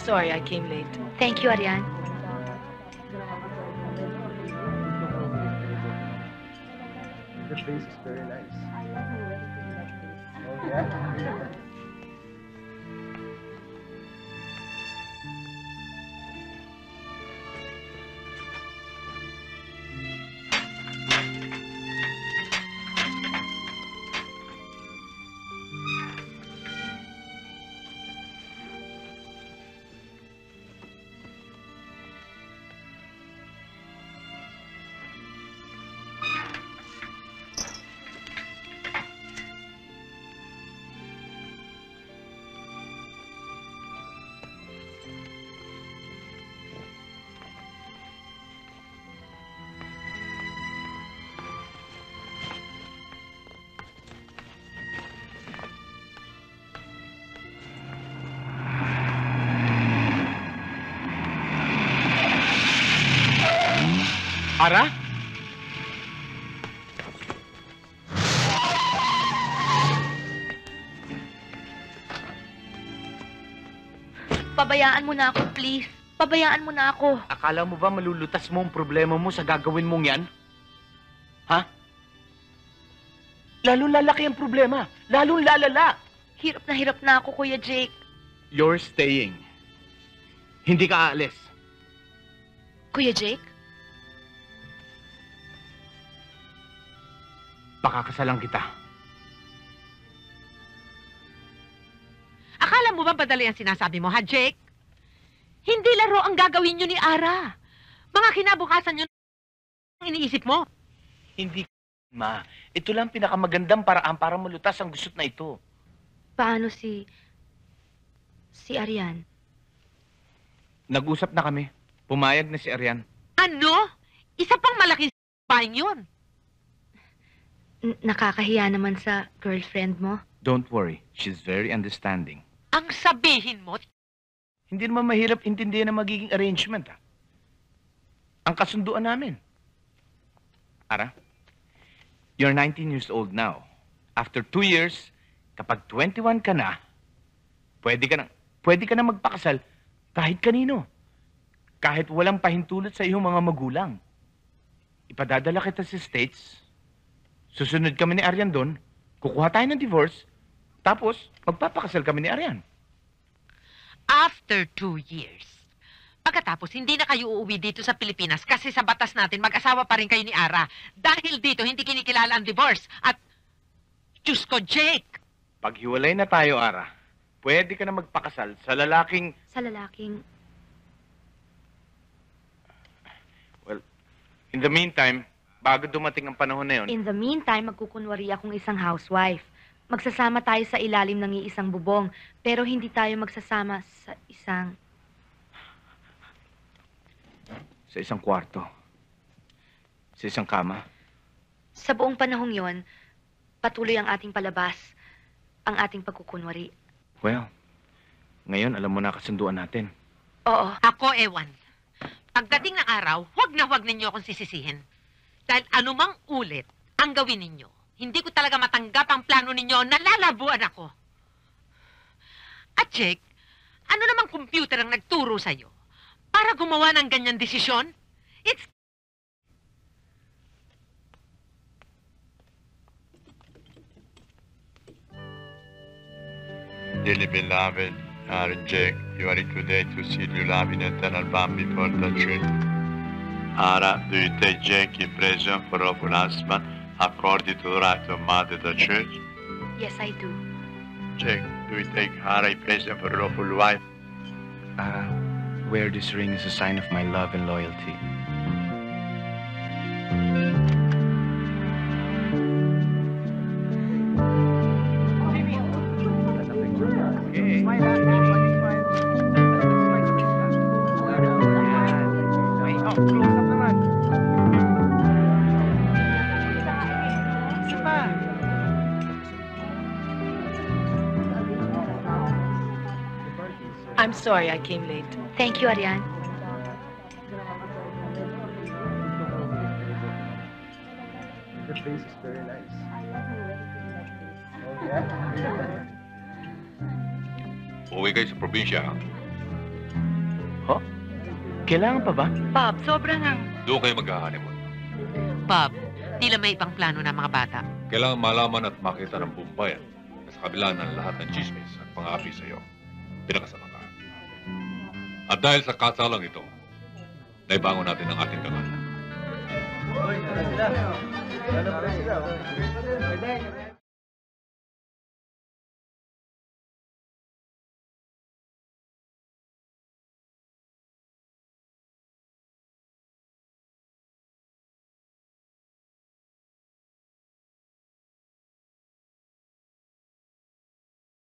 sorry I came late. Thank you, Arian. The face is very nice. Oh, yeah? Ara? Pabayaan mo na ako, please. Pabayaan mo na ako. Akala mo ba malulutas mo ang problema mo sa gagawin mong yan? Ha? Lalong lalaki ang problema. Lalong lalala. Hirap na ako, Kuya Jake. You're staying. Hindi ka aalis. Kuya Jake? Pakakasalan kita. Akala mo ba madali ang sinasabi mo, ha, Jake? Hindi laro ang gagawin nyo ni Ara. Mga kinabukasan nyo ang iniisip mo. Hindi, ma. Ito lang pinakamagandang paraan para malutas ang gusot na ito. Paano si Arian? Nag-usap na kami. Pumayag na si Arian. Ano? Isa pang malaking s***paing yun. Nakakahiya naman sa girlfriend mo. Don't worry. She's very understanding. Ang sabihin mo, Hindi naman mahirap intindihan ang magiging arrangement, ha? Ang kasunduan namin. Ara, you're 19 years old now. After 2 years, kapag 21 ka na, pwede ka na magpakasal kahit kanino. Kahit walang pahintulot sa iyong mga magulang. Ipadadala kita sa States. Susunod kami ni Arian doon, kukuha tayo ng divorce, tapos magpapakasal kami ni Arian. after 2 years, pagkatapos hindi na kayo uuwi dito sa Pilipinas kasi sa batas natin mag-asawa pa rin kayo ni Ara. Dahil dito hindi kinikilala ang divorce. At, Diyos ko, Jake! Paghiwalay na tayo, Ara, pwede ka na magpakasal sa lalaking... Sa lalaking... Well, in the meantime, bago dumating ang panahon na yun... In the meantime, magkukunwari akong isang housewife. Magsasama tayo sa ilalim ng iisang bubong, pero hindi tayo magsasama sa isang... Sa isang kwarto. Sa isang kama. Sa buong panahong yon, patuloy ang ating palabas, ang ating pagkukunwari. Well, ngayon alam mo na kasunduan natin. Oo. Ako, ewan. Pagdating ng araw, huwag ninyo akong sisisihin. Dahil anumang ulit ang gawin ninyo, hindi ko talaga matanggap ang plano ninyo na lalabuan ako. At Jake, ano namang computer ang nagturo sa'yo para gumawa ng ganyang desisyon? It's... Dearly beloved, Jake, you are here today to seal your love in eternal bond before the church. Ara, do you take Jake in present for lawful husband according to the right of mother the church? Yes, I do. Jake, do you take Ara in present for lawful wife? Ara, wear this ring as a sign of my love and loyalty. I'm sorry I came late. Thank you, Arian. The face is very nice. Oh, yeah? Uwi kayo sa probinsya. Ho? Kailangan pa ba? Bob, sobra nang... Doon kayo maghahanimon. Bob, tila may ibang plano ng mga bata. Kailangan malaman at makita ng buong bayan na sa kabila ng lahat ng chismis at pang-aapi sa iyo, pinakasama ka. At dahil sa kasalang ito, naibangon natin ang ating dangal. Uy, tara sila. Tara sila.